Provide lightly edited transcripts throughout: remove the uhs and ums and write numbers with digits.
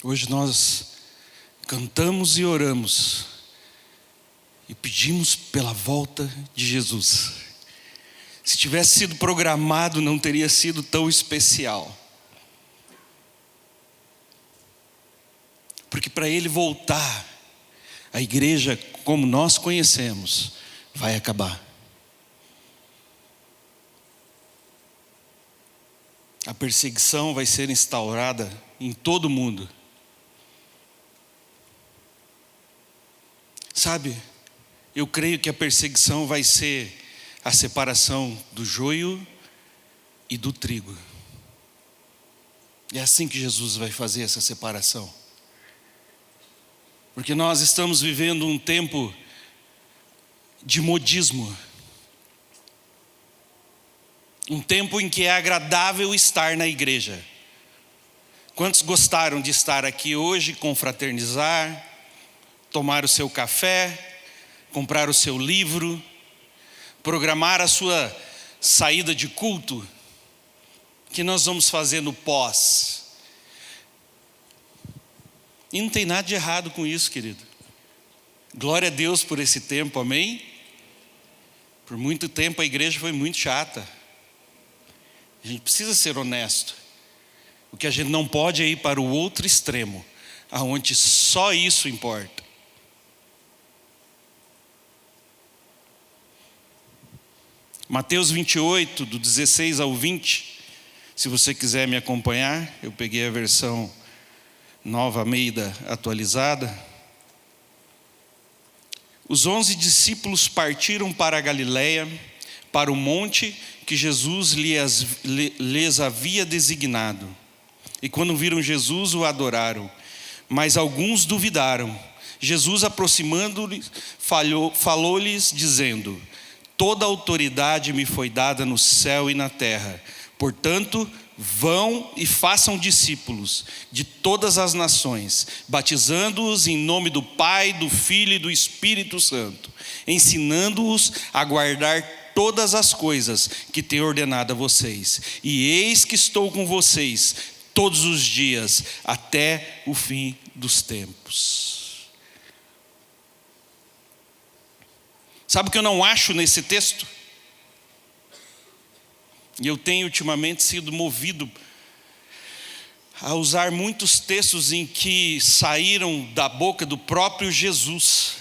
Hoje nós cantamos e oramos e pedimos pela volta de Jesus. Se tivesse sido programado, não teria sido tão especial. Porque para Ele voltar, a igreja como nós conhecemos vai acabar. A perseguição vai ser instaurada em todo o mundo. Sabe, eu creio que a perseguição vai ser a separação do joio e do trigo. É assim que Jesus vai fazer essa separação. Porque nós estamos vivendo um tempo de modismo. Um tempo em que é agradável estar na igreja. Quantos gostaram de estar aqui hoje, confraternizar, tomar o seu café, comprar o seu livro, programar a sua saída de culto? O que nós vamos fazer no pós? E não tem nada de errado com isso, querido. Glória a Deus por esse tempo, amém? Por muito tempo a igreja foi muito chata. A gente precisa ser honesto. O que a gente não pode é ir para o outro extremo, aonde só isso importa. Mateus 28, do 16 ao 20, se você quiser me acompanhar, eu peguei a versão Nova Almeida atualizada. Os 11 discípulos partiram para a Galileia, para o monte que Jesus lhes havia designado. E quando viram Jesus, o adoraram, mas alguns duvidaram. Jesus, aproximando-lhes, falou-lhes, dizendo: toda autoridade me foi dada no céu e na terra. Portanto, vão e façam discípulos de todas as nações, batizando-os em nome do Pai, do Filho e do Espírito Santo, ensinando-os a guardar todas as coisas que tenho ordenado a vocês. E eis que estou com vocês todos os dias, até o fim dos tempos. Sabe o que eu não acho nesse texto? E eu tenho ultimamente sido movido a usar muitos textos em que saíram da boca do próprio Jesus.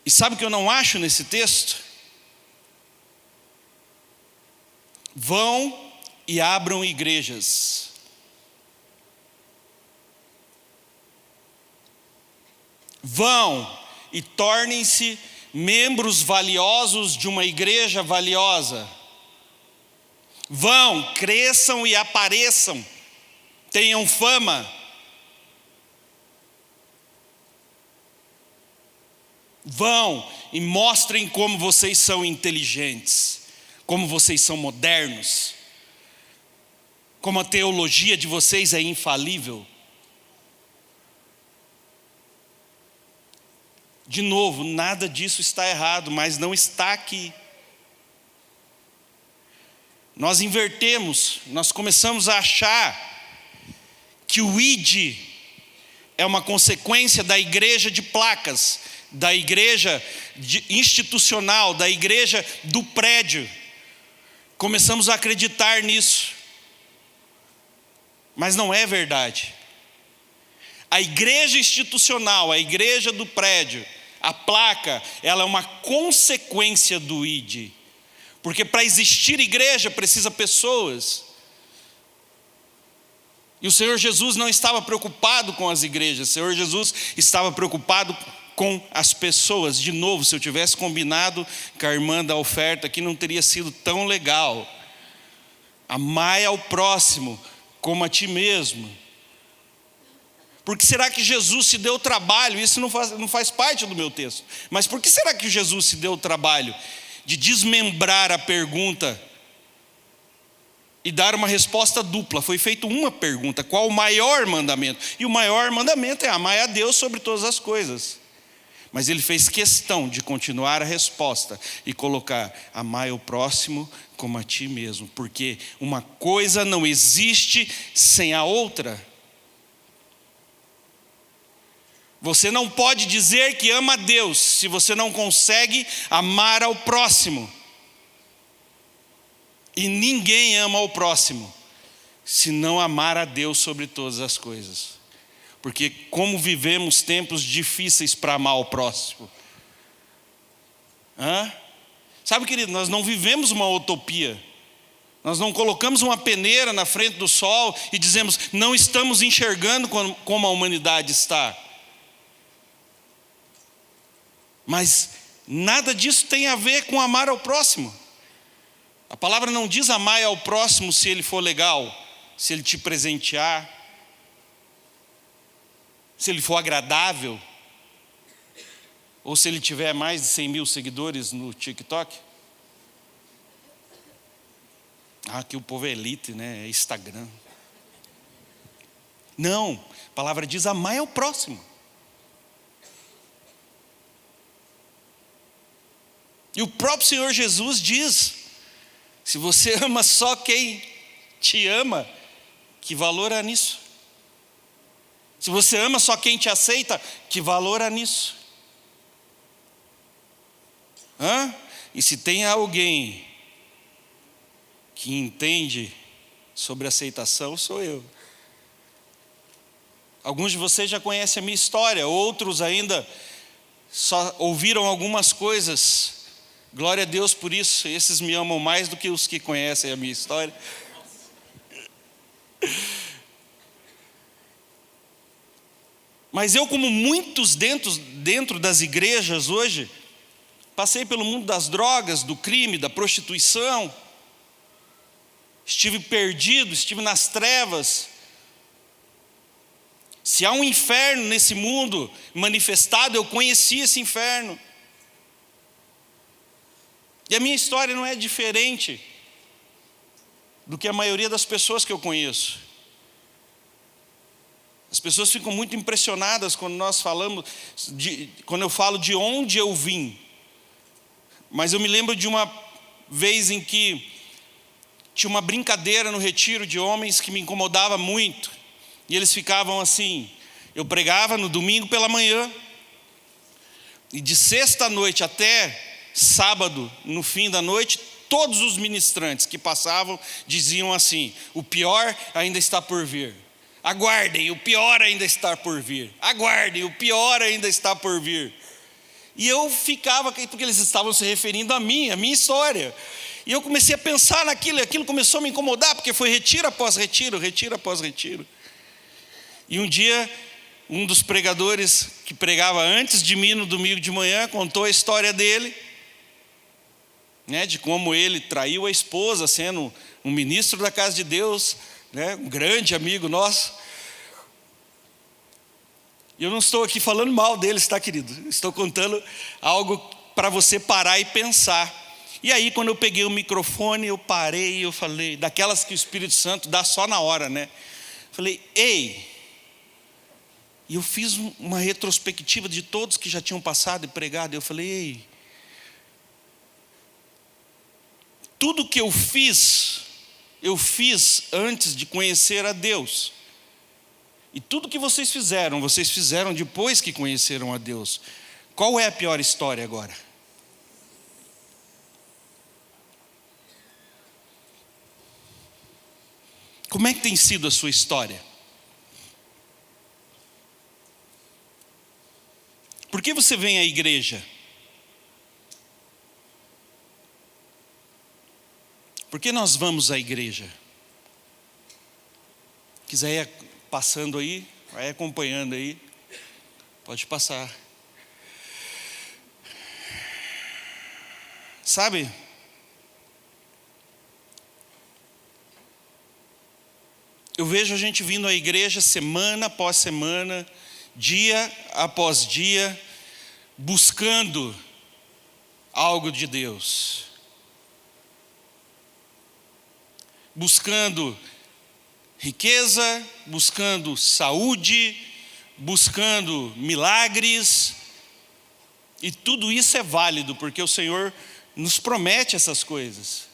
E sabe o que eu não acho nesse texto? Vão e abram igrejas. Vão e tornem-se membros valiosos de uma igreja valiosa. Vão, cresçam e apareçam, tenham fama. Vão e mostrem como vocês são inteligentes, como vocês são modernos, como a teologia de vocês é infalível. De novo, nada disso está errado, mas não está aqui. Nós invertemos, nós começamos a achar que o ID é uma consequência da igreja de placas, da igreja institucional, da igreja do prédio. Começamos a acreditar nisso, mas não é verdade. A igreja institucional, a igreja do prédio, a placa, ela é uma consequência do ID. Porque para existir igreja precisa pessoas. E o Senhor Jesus não estava preocupado com as igrejas, o Senhor Jesus estava preocupado com as pessoas. De novo, se eu tivesse combinado com a irmã da oferta aqui, não teria sido tão legal. Amai ao próximo como a ti mesmo. Porque será que Jesus se deu o trabalho? Isso não faz parte do meu texto. Mas por que será que Jesus se deu o trabalho de desmembrar a pergunta e dar uma resposta dupla? Foi feita uma pergunta: qual o maior mandamento? E o maior mandamento é amar a Deus sobre todas as coisas. Mas ele fez questão de continuar a resposta e colocar: amai o próximo como a ti mesmo, porque uma coisa não existe sem a outra. Você não pode dizer que ama a Deus se você não consegue amar ao próximo. E ninguém ama ao próximo se não amar a Deus sobre todas as coisas. Porque como vivemos tempos difíceis para amar o próximo. Sabe, querido, nós não vivemos uma utopia. Nós não colocamos uma peneira na frente do sol e dizemos: não estamos enxergando como a humanidade está. Mas nada disso tem a ver com amar ao próximo. A palavra não diz amar ao próximo se ele for legal, se ele te presentear, se ele for agradável, ou se ele tiver mais de 100 mil seguidores no TikTok. Que o povo é elite, né? É Instagram. Não, a palavra diz amar ao próximo. E o próprio Senhor Jesus diz: se você ama só quem te ama, que valor há nisso? Se você ama só quem te aceita, que valor há nisso? E se tem alguém que entende sobre aceitação, sou eu. Alguns de vocês já conhecem a minha história, outros ainda só ouviram algumas coisas. Glória a Deus por isso. Esses me amam mais do que os que conhecem a minha história. Mas eu, como muitos dentro das igrejas hoje, passei pelo mundo das drogas, do crime, da prostituição. Estive perdido, estive nas trevas. Se há um inferno nesse mundo manifestado, eu conheci esse inferno. E a minha história não é diferente do que a maioria das pessoas que eu conheço. As pessoas ficam muito impressionadas quando quando eu falo de onde eu vim. Mas eu me lembro de uma vez em que tinha uma brincadeira no retiro de homens que me incomodava muito. E eles ficavam assim: eu pregava no domingo pela manhã, e de sexta à noite até sábado, no fim da noite, todos os ministrantes que passavam diziam assim: o pior ainda está por vir. Aguardem, o pior ainda está por vir. Aguardem, o pior ainda está por vir. E eu ficava, porque eles estavam se referindo a mim, a minha história. E eu comecei a pensar naquilo, e aquilo começou a me incomodar, porque foi retiro após retiro, retiro após retiro. E um dia, um dos pregadores que pregava antes de mim no domingo de manhã contou a história dele, né, de como ele traiu a esposa, sendo um ministro da casa de Deus, né, um grande amigo nosso. E eu não estou aqui falando mal deles, tá, querido? Estou contando algo para você parar e pensar. E aí, quando eu peguei o microfone, eu parei e eu falei, daquelas que o Espírito Santo dá só na hora, né? Falei: ei. E eu fiz uma retrospectiva de todos que já tinham passado e pregado. E eu falei: ei, tudo que eu fiz antes de conhecer a Deus. E tudo que vocês fizeram depois que conheceram a Deus. Qual é a pior história agora? Como é que tem sido a sua história? Por que você vem à igreja? Por que nós vamos à igreja? Quiser ir passando aí, vai acompanhando aí, pode passar. Sabe? Eu vejo a gente vindo à igreja semana após semana, dia após dia, buscando algo de Deus. Buscando riqueza, buscando saúde, buscando milagres, E tudo isso é válido, porque o Senhor nos promete essas coisas.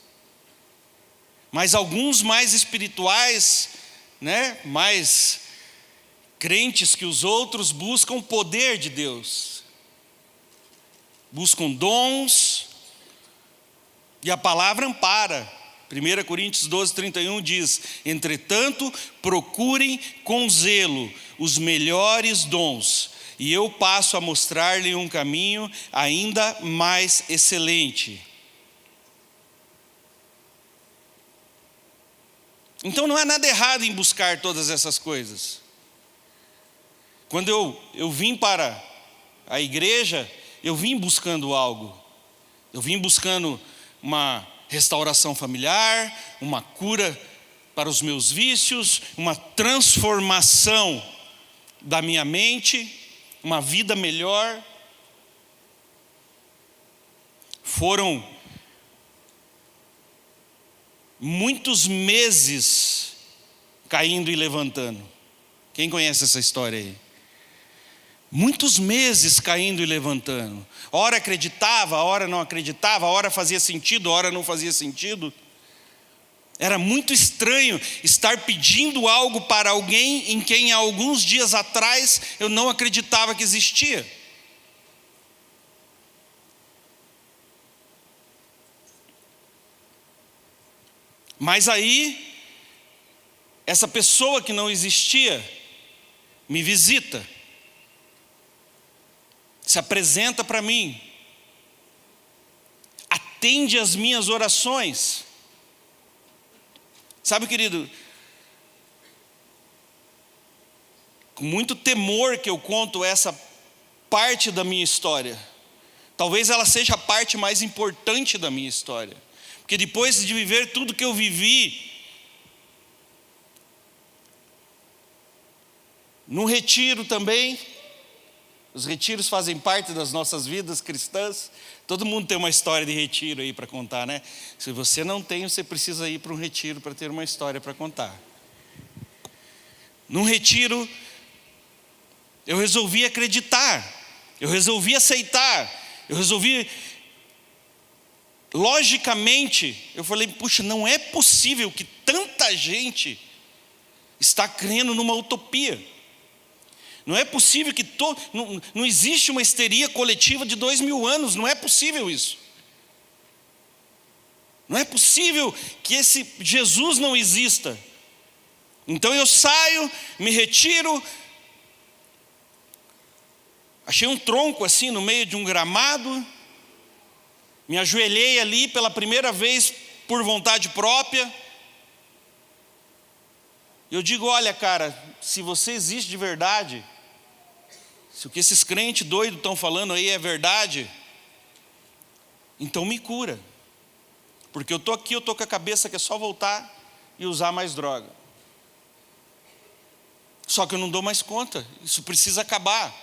Mas alguns mais espirituais, né, mais crentes que os outros, buscam o poder de Deus. Buscam dons, e a palavra ampara. 1 Coríntios 12:31 diz: entretanto, procurem com zelo os melhores dons, e eu passo a mostrar-lhe um caminho ainda mais excelente. Então não há nada errado em buscar todas essas coisas. Quando eu vim para a igreja, eu vim buscando algo. Eu vim buscando uma restauração familiar, uma cura para os meus vícios, uma transformação da minha mente, uma vida melhor. Foram muitos meses caindo e levantando. Quem conhece essa história aí? Muitos meses caindo e levantando. Ora acreditava, ora não acreditava, ora fazia sentido, ora não fazia sentido. Era muito estranho estar pedindo algo para alguém em quem há alguns dias atrás eu não acreditava que existia. Mas aí, essa pessoa que não existia me visita, se apresenta para mim, atende às minhas orações. Sabe, querido, com muito temor que eu conto essa parte da minha história. Talvez ela seja a parte mais importante da minha história, porque depois de viver tudo que eu vivi, no retiro também, os retiros fazem parte das nossas vidas cristãs. Todo mundo tem uma história de retiro aí para contar, né? Se você não tem, você precisa ir para um retiro para ter uma história para contar. Num retiro, eu resolvi acreditar, eu resolvi aceitar, eu resolvi, logicamente, eu falei, puxa, não é possível que tanta gente está crendo numa utopia. Não é possível que não existe uma histeria coletiva de 2000 anos, não é possível isso. Não é possível que esse Jesus não exista. Então eu saio, me retiro, achei um tronco assim no meio de um gramado, me ajoelhei ali pela primeira vez por vontade própria. Eu digo, olha cara, se você existe de verdade, se o que esses crentes doidos estão falando aí é verdade, então me cura. Porque eu estou aqui, eu estou com a cabeça que é só voltar e usar mais droga. Só que eu não dou mais conta, isso precisa acabar.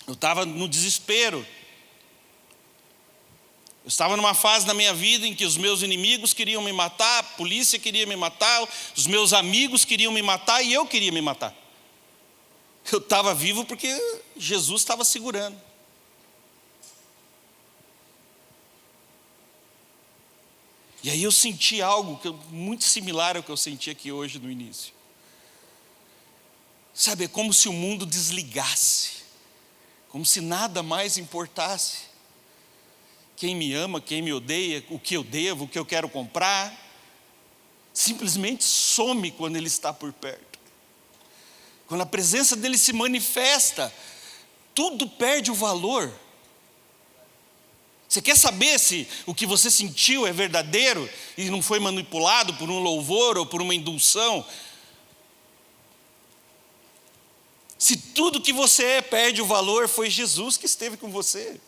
Eu estava no desespero. Eu estava numa fase da minha vida em que os meus inimigos queriam me matar, a polícia queria me matar, os meus amigos queriam me matar e eu queria me matar. Eu estava vivo porque Jesus estava segurando. E aí eu senti algo muito similar ao que eu senti aqui hoje no início. Sabe, é como se o mundo desligasse, como se nada mais importasse. Quem me ama, quem me odeia, o que eu devo, o que eu quero comprar, simplesmente some quando Ele está por perto. Quando a presença dEle se manifesta, tudo perde o valor. Você quer saber se o que você sentiu é verdadeiro e não foi manipulado por um louvor ou por uma indução? Se tudo que você é perde o valor, foi Jesus que esteve com você.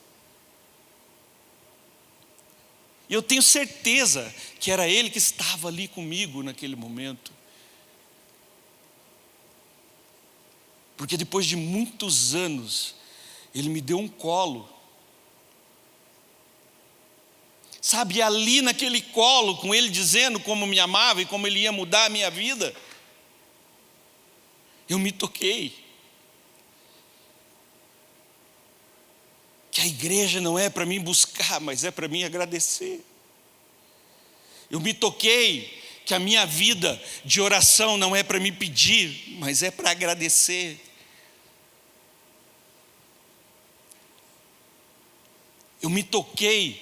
E eu tenho certeza que era Ele que estava ali comigo naquele momento. Porque depois de muitos anos, Ele me deu um colo. Sabe, ali naquele colo, com Ele dizendo como me amava e como Ele ia mudar a minha vida, eu me toquei. que a igreja não é para mim buscar, mas é para mim agradecer. Eu me toquei que a minha vida de oração não é para me pedir, mas é para agradecer. Eu me toquei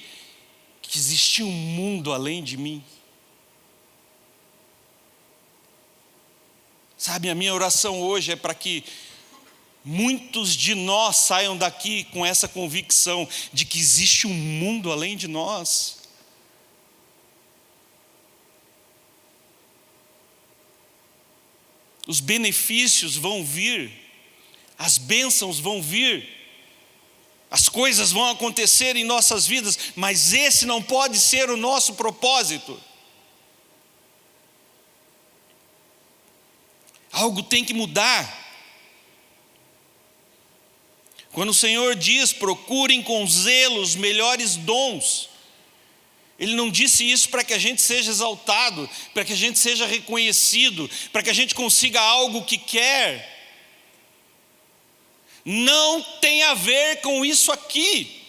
que existia um mundo além de mim. Sabe, a minha oração hoje é para que muitos de nós saiam daqui com essa convicção de que existe um mundo além de nós. Os benefícios vão vir, as bênçãos vão vir, as coisas vão acontecer em nossas vidas, mas esse não pode ser o nosso propósito. Algo tem que mudar. Quando o Senhor diz, procurem com zelo os melhores dons, Ele não disse isso para que a gente seja exaltado, para que a gente seja reconhecido, para que a gente consiga algo que quer. Não tem a ver com isso aqui.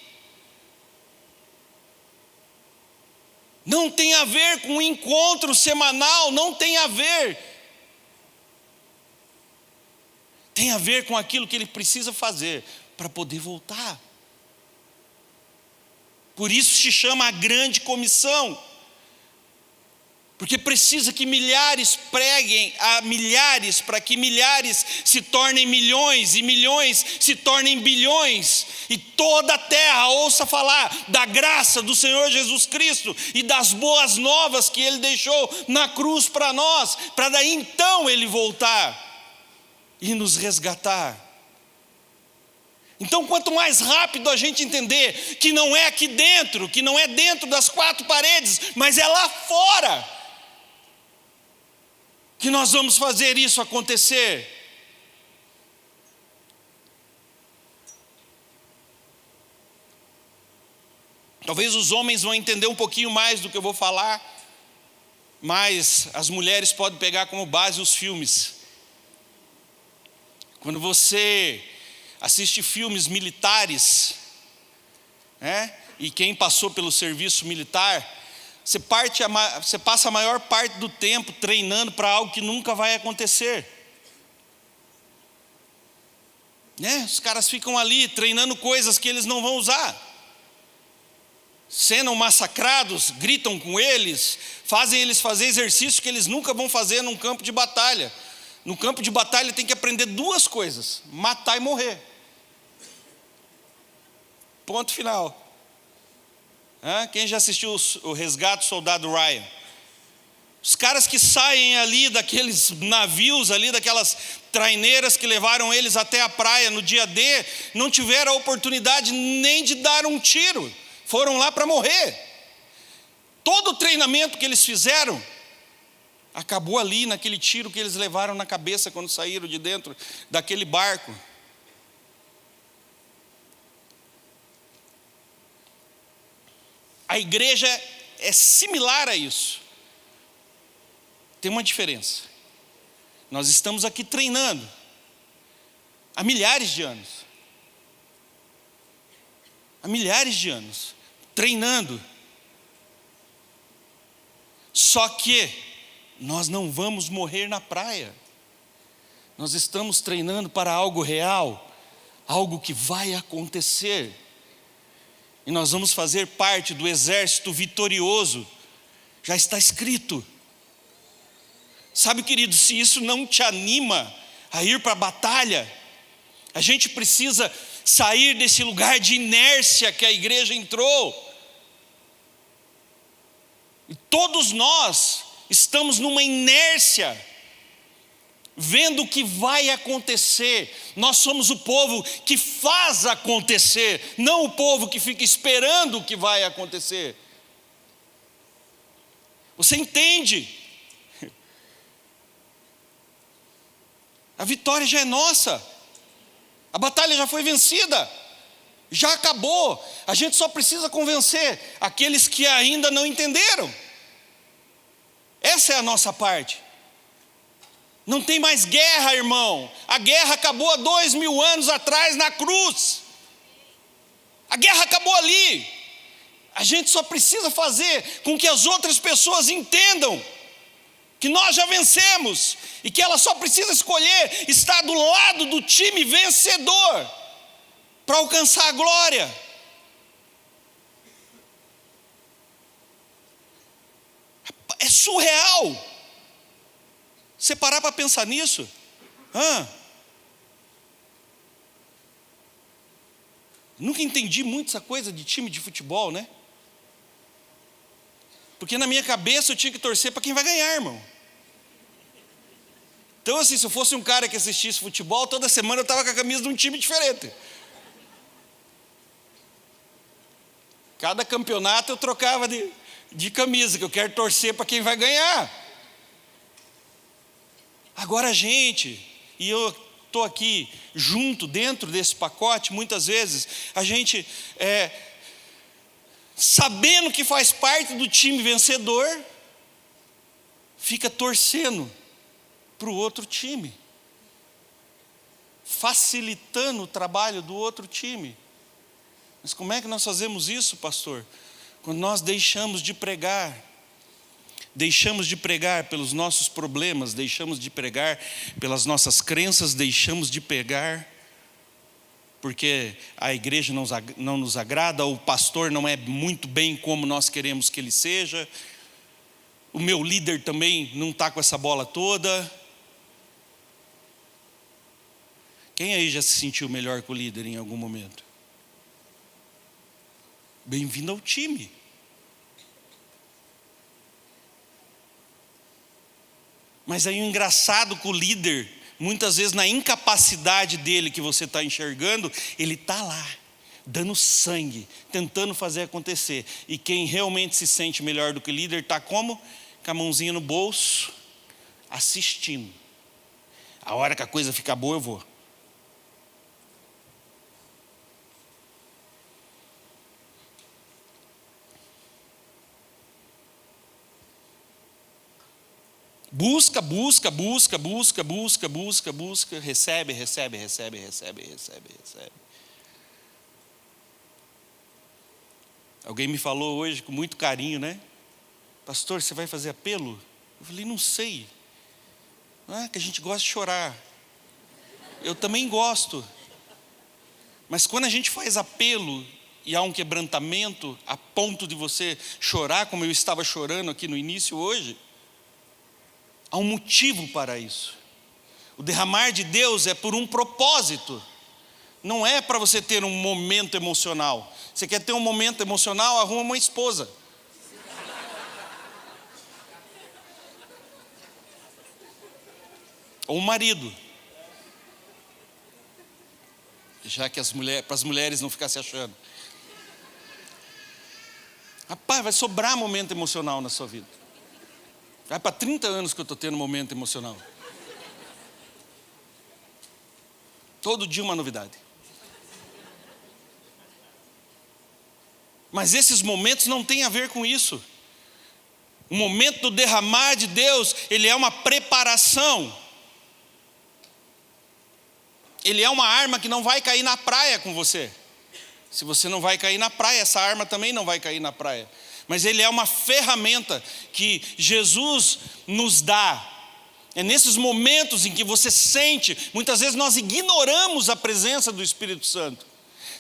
Não tem a ver com um encontro semanal, não tem a ver. Tem a ver com aquilo que Ele precisa fazer para poder voltar. Por isso se chama a grande comissão. Porque precisa que milhares preguem a milhares, para que milhares se tornem milhões, e milhões se tornem bilhões, e toda a terra ouça falar da graça do Senhor Jesus Cristo, e das boas novas que Ele deixou na cruz para nós, para daí então Ele voltar e nos resgatar. Então, quanto mais rápido a gente entender que não é aqui dentro, que não é dentro das quatro paredes, mas é lá fora, que nós vamos fazer isso acontecer. Talvez os homens vão entender um pouquinho mais do que eu vou falar, mas as mulheres podem pegar como base os filmes. Quando você assiste filmes militares, né? E quem passou pelo serviço militar, você passa a maior parte do tempo treinando para algo que nunca vai acontecer, né? Os caras ficam ali treinando coisas que eles não vão usar, sendo massacrados, gritam com eles, fazem eles fazer exercícios que eles nunca vão fazer num campo de batalha. No campo de batalha tem que aprender duas coisas: matar e morrer. Ponto final. Quem já assistiu o Resgate do Soldado Ryan? Os caras que saem ali daqueles navios ali, daquelas traineiras que levaram eles até a praia no dia D, não tiveram a oportunidade nem de dar um tiro, foram lá para morrer. Todo o treinamento que eles fizeram acabou ali naquele tiro que eles levaram na cabeça quando saíram de dentro daquele barco. A igreja é similar a isso. Tem uma diferença. Nós estamos aqui treinando há milhares de anos. Há milhares de anos, treinando. Só que nós não vamos morrer na praia. Nós estamos treinando para algo real, algo que vai acontecer. E nós vamos fazer parte do exército vitorioso. Já está escrito. Sabe, querido, se isso não te anima a ir para a batalha, a gente precisa sair desse lugar de inércia que a igreja entrou. E todos nós estamos numa inércia, vendo o que vai acontecer. Nós somos o povo que faz acontecer, não o povo que fica esperando o que vai acontecer. Você entende? A vitória já é nossa, a batalha já foi vencida, já acabou. A gente só precisa convencer aqueles que ainda não entenderam. Essa é a nossa parte. Não tem mais guerra, irmão. A guerra acabou há 2000 anos atrás na cruz. A guerra acabou ali. A gente só precisa fazer com que as outras pessoas entendam que nós já vencemos e que ela só precisa escolher estar do lado do time vencedor para alcançar a glória. É surreal você parar para pensar nisso. Nunca entendi muito essa coisa de time de futebol, né? Porque na minha cabeça eu tinha que torcer para quem vai ganhar, irmão. Então assim, se eu fosse um cara que assistisse futebol, toda semana eu estava com a camisa de um time diferente. Cada campeonato eu trocava de camisa, que eu quero torcer para quem vai ganhar. Agora a gente, e eu estou aqui junto, dentro desse pacote, muitas vezes, a gente, sabendo que faz parte do time vencedor, fica torcendo para o outro time, facilitando o trabalho do outro time. Mas como é que nós fazemos isso, pastor? Quando nós deixamos de pregar pelos nossos problemas, deixamos de pregar pelas nossas crenças, deixamos de pregar porque a igreja não nos agrada, ou o pastor não é muito bem como nós queremos que ele seja, o meu líder também não está com essa bola toda. Quem aí já se sentiu melhor que o líder em algum momento? Bem-vindo ao time. Mas aí o engraçado com o líder, muitas vezes na incapacidade dele que você está enxergando, ele está lá, dando sangue, tentando fazer acontecer. E quem realmente se sente melhor do que o líder está como? Com a mãozinha no bolso, assistindo. A hora que a coisa ficar boa eu vou. Busca, recebe. Alguém me falou hoje com muito carinho, né? Pastor, você vai fazer apelo? Eu falei, não sei. Que a gente gosta de chorar. Eu também gosto. Mas quando a gente faz apelo e há um quebrantamento a ponto de você chorar, como eu estava chorando aqui no início hoje, há um motivo para isso. O derramar de Deus é por um propósito. Não é para você ter um momento emocional. Você quer ter um momento emocional, arruma uma esposa. Ou um marido. Já que para as mulheres não ficar se achando. Rapaz, vai sobrar momento emocional na sua vida. Vai para 30 anos que eu estou tendo um momento emocional. Todo dia uma novidade. Mas esses momentos não têm a ver com isso. O momento do derramar de Deus, ele é uma preparação. Ele é uma arma que não vai cair na praia com você. Se você não vai cair na praia, essa arma também não vai cair na praia. Mas ele é uma ferramenta que Jesus nos dá. É nesses momentos em que você sente, muitas vezes nós ignoramos a presença do Espírito Santo.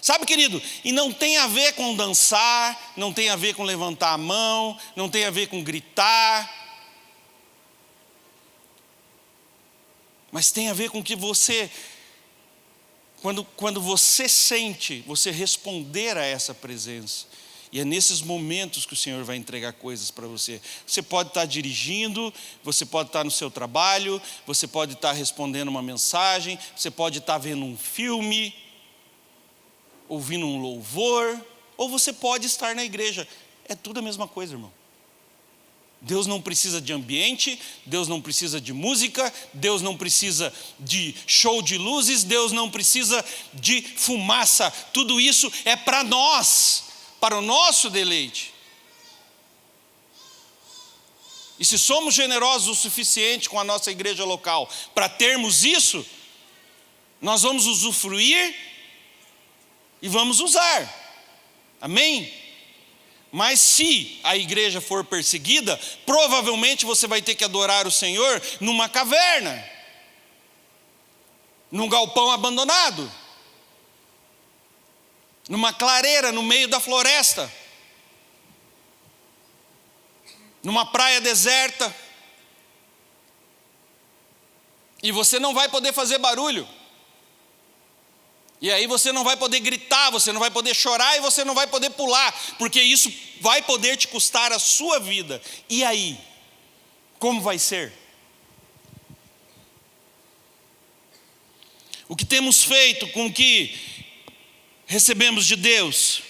Sabe, querido, e não tem a ver com dançar, não tem a ver com levantar a mão, não tem a ver com gritar. Mas tem a ver com que você, quando você sente, você responder a essa presença. E é nesses momentos que o Senhor vai entregar coisas para você. Você pode estar dirigindo, você pode estar no seu trabalho, você pode estar respondendo uma mensagem, você pode estar vendo um filme, ouvindo um louvor, ou você pode estar na igreja. É tudo a mesma coisa, irmão. Deus não precisa de ambiente, Deus não precisa de música, Deus não precisa de show de luzes, Deus não precisa de fumaça. Tudo isso é para nós, para o nosso deleite. E se somos generosos o suficiente com a nossa igreja local para termos isso, nós vamos usufruir e vamos usar. Amém? Mas se a igreja for perseguida, provavelmente você vai ter que adorar o Senhor numa caverna, num galpão abandonado, numa clareira no meio da floresta, numa praia deserta. E você não vai poder fazer barulho. E aí você não vai poder gritar, você não vai poder chorar e você não vai poder pular, porque isso vai poder te custar a sua vida. E aí? Como vai ser? O que temos feito com o que recebemos de Deus?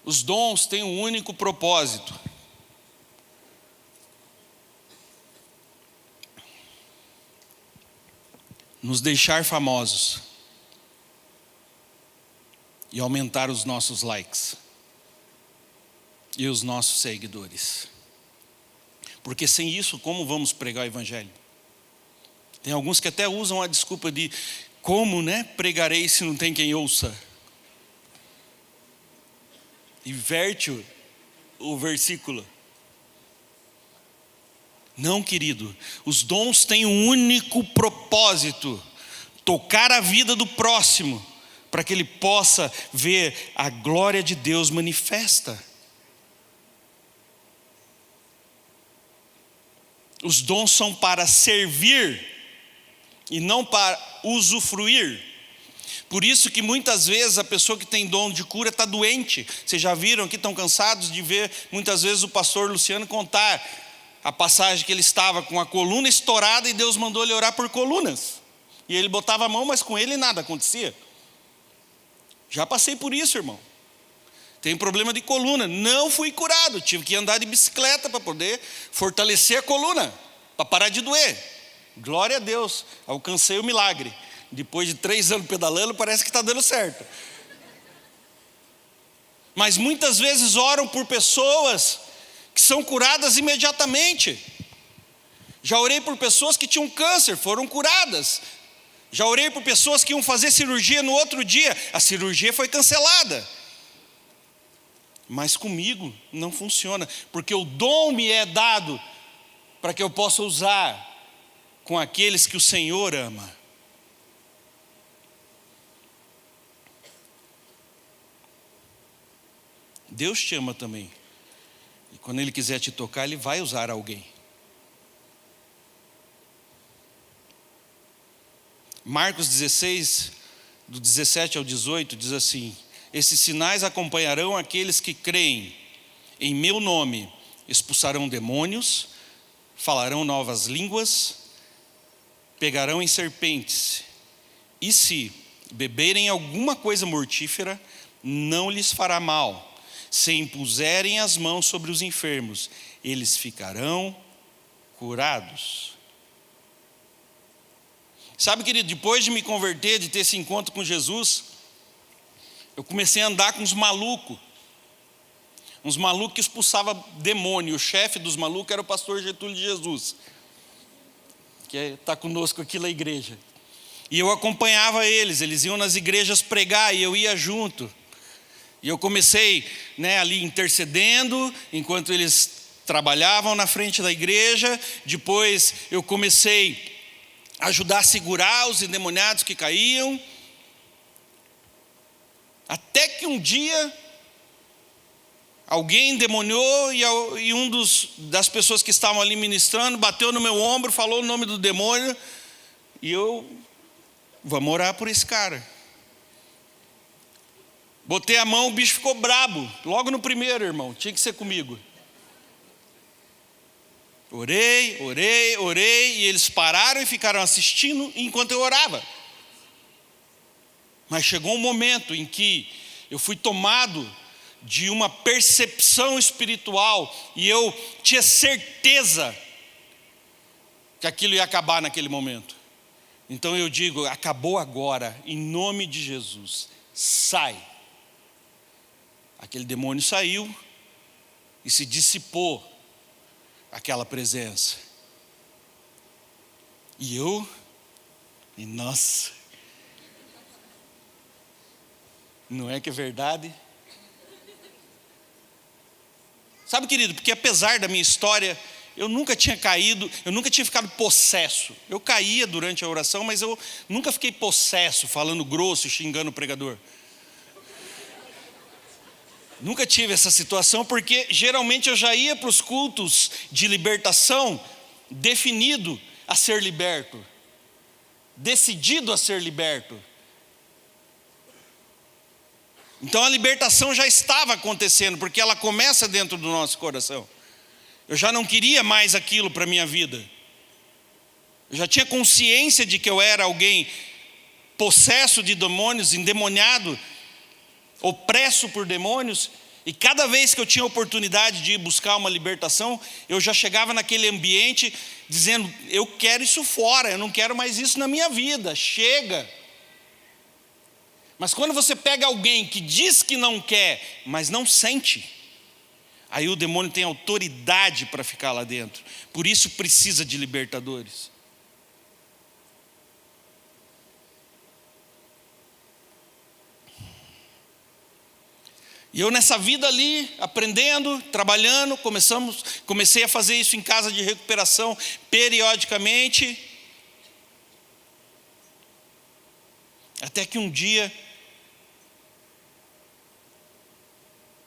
Os dons têm um único propósito: nos deixar famosos e aumentar os nossos likes e os nossos seguidores. Porque sem isso, como vamos pregar o evangelho? Tem alguns que até usam a desculpa de como, pregarei se não tem quem ouça? Inverte o versículo. Não, querido, os dons têm um único propósito: tocar a vida do próximo, para que ele possa ver a glória de Deus manifesta. Os dons são para servir e não para usufruir. Por isso que muitas vezes a pessoa que tem dom de cura está doente. Vocês já viram aqui, estão cansados de ver muitas vezes o pastor Luciano contar a passagem que ele estava com a coluna estourada e Deus mandou ele orar por colunas. E ele botava a mão, mas com ele nada acontecia. Já passei por isso, irmão. Tenho problema de coluna, não fui curado. Tive que andar de bicicleta para poder fortalecer a coluna, para parar de doer. Glória a Deus, alcancei o milagre. Depois de 3 anos pedalando, parece que está dando certo. Mas muitas vezes oram por pessoas que são curadas imediatamente. Já orei por pessoas que tinham câncer, foram curadas. Já orei por pessoas que iam fazer cirurgia no outro dia, a cirurgia foi cancelada. Mas comigo não funciona, porque o dom me é dado para que eu possa usar com aqueles que o Senhor ama. Deus te ama também. E quando Ele quiser te tocar, Ele vai usar alguém. Marcos 16, do 17 ao 18, diz assim: esses sinais acompanharão aqueles que creem. Em meu nome expulsarão demônios, falarão novas línguas, pegarão em serpentes, e se beberem alguma coisa mortífera, não lhes fará mal. Se impuserem as mãos sobre os enfermos, eles ficarão curados. Sabe, querido, depois de me converter, de ter esse encontro com Jesus, eu comecei a andar com uns malucos que expulsavam demônio. O chefe dos malucos era o pastor Getúlio de Jesus, que está conosco aqui na igreja. E eu acompanhava eles iam nas igrejas pregar e eu ia junto. E eu comecei ali intercedendo, enquanto eles trabalhavam na frente da igreja. Depois eu comecei a ajudar a segurar os endemoniados que caíam. Até que um dia, alguém endemoniou e das pessoas que estavam ali ministrando bateu no meu ombro, falou o nome do demônio. E vamos orar por esse cara. Botei a mão, o bicho ficou brabo. Logo no primeiro, irmão, tinha que ser comigo. Orei, e eles pararam e ficaram assistindo enquanto eu orava. Mas chegou um momento em que eu fui tomado de uma percepção espiritual e eu tinha certeza que aquilo ia acabar naquele momento. Então eu digo: acabou agora, em nome de Jesus, sai. Aquele demônio saiu e se dissipou aquela presença. E nossa, não é que é verdade? Sabe, querido, porque apesar da minha história, eu nunca tinha caído, eu nunca tinha ficado possesso. Eu caía durante a oração, mas eu nunca fiquei possesso, falando grosso e xingando o pregador. Nunca tive essa situação, porque geralmente eu já ia para os cultos de libertação definido a ser liberto, decidido a ser liberto. Então a libertação já estava acontecendo, porque ela começa dentro do nosso coração. Eu já não queria mais aquilo para a minha vida. Eu já tinha consciência de que eu era alguém possesso de demônios, endemoniado, opresso por demônios. E cada vez que eu tinha oportunidade de ir buscar uma libertação, eu já chegava naquele ambiente dizendo: eu quero isso fora, eu não quero mais isso na minha vida, chega. Mas quando você pega alguém que diz que não quer, mas não sente, aí o demônio tem autoridade para ficar lá dentro. Por isso precisa de libertadores. E eu nessa vida ali, aprendendo, trabalhando, comecei a fazer isso em casa de recuperação periodicamente. Até que um dia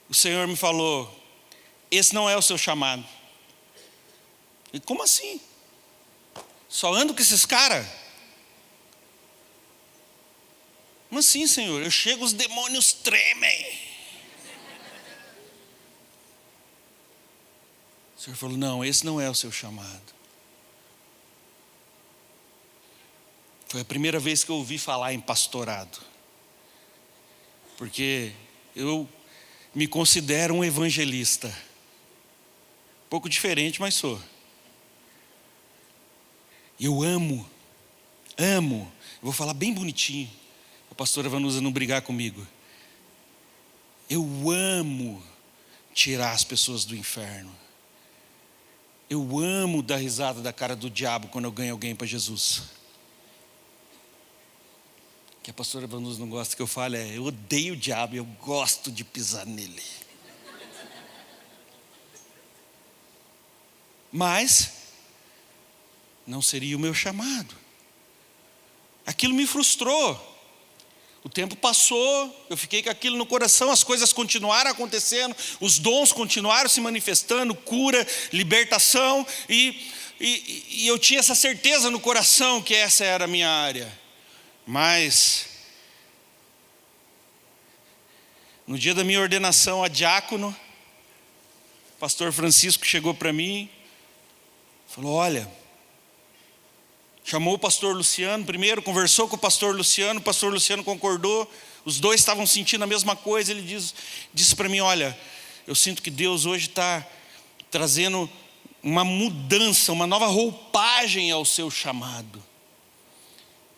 o Senhor me falou: esse não é o seu chamado. E como assim? Só ando com esses caras? Como assim, Senhor? Eu chego, os demônios tremem. O Senhor falou: não, esse não é o seu chamado. Foi a primeira vez que eu ouvi falar em pastorado. Porque eu me considero um evangelista. Um pouco diferente, mas sou. Eu amo. Vou falar bem bonitinho, a pastora Vanusa não brigar comigo. Eu amo tirar as pessoas do inferno. Eu amo dar risada da cara do diabo quando eu ganho alguém para Jesus. Que a pastora Vanusa não gosta que eu fale eu odeio o diabo, eu gosto de pisar nele. Mas não seria o meu chamado. Aquilo me frustrou. O tempo passou, eu fiquei com aquilo no coração, as coisas continuaram acontecendo, os dons continuaram se manifestando, cura, libertação, e eu tinha essa certeza no coração que essa era a minha área. Mas no dia da minha ordenação a diácono, o pastor Francisco chegou para mim, falou: olha, chamou o pastor Luciano primeiro, conversou com o pastor Luciano concordou, os dois estavam sentindo a mesma coisa. Ele disse para mim: olha, eu sinto que Deus hoje está trazendo uma mudança, uma nova roupagem ao seu chamado.